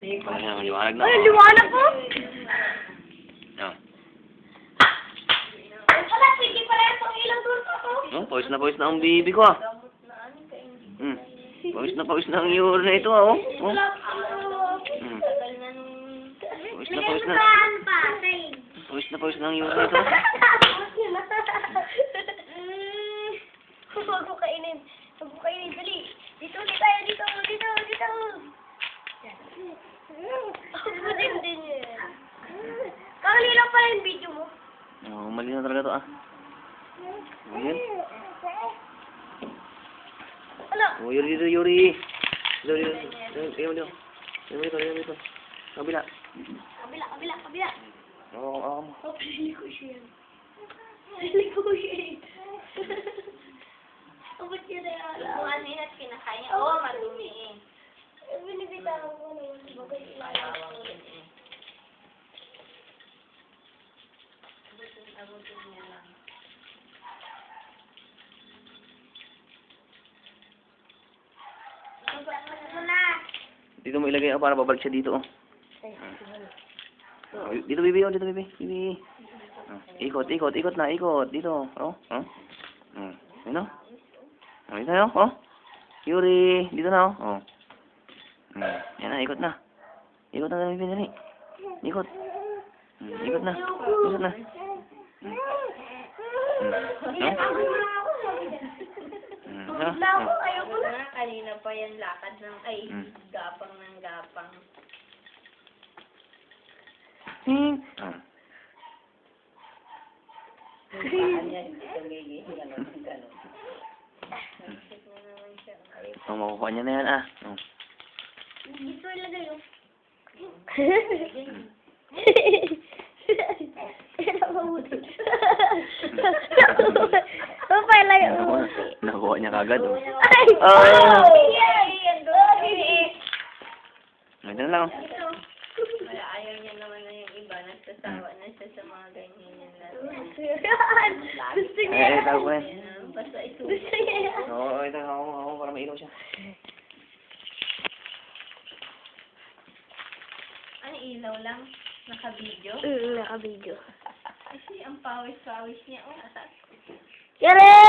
Ayan, liwanag na. Ay, liwanag po! Ayan. Wala, pwede pala itong ilang doon ako. Oh, pawis na ang bibi ko ah. Pawis na ang yuri na ito ah. Oh. Oh. Pawis na. Pawis na ang yuri na ito. Huwag ko kainin. Huwag ko kainin. Dali. Dito tayo. Dito. Din yan. Kakali lang pala yung video mo. Oh, mali na talaga to ah. Ayan. Ano? Oh, Yuri. Dito. Kabila. Kabila. Oo. Oh, pili ko siya. Oh, ba't yun na yan? Kung ano yun at kinakain niya, oo, madumi eh. Binibitawan ko naman. Bagay ilalang. Abutin niya lang. Dito mo ilagay para babalik siya dito oh. Dito bibi. Ikot na. Dito. Oh. Ayun oh. Ayun tayo oh. Yuri, dito na oh. Oh. Yan na, ikot na. Ikot na bibi dali. Ikot na. Ayoko na. Kanina pa yan lakad ng, gapang ng gapang. Oh, makukuha niya na yan ah. Oh. Dito ilagay yun. Ano pa ilagay? Nakuha niya kagad oh. Ay! Ah! Ito na lang oh. Wala, ayaw niya naman na yung iba. Nagsasawa na siya sa mga ganyan yan natin. Gusto niya. Tago ko yan. Basta ito. Gusto niya. Oo, ito ako para mailaw siya. Ano, ilaw lang? Naka-video? Naka-video. Kasi ang pawis-pawis niya. Oh, Yari!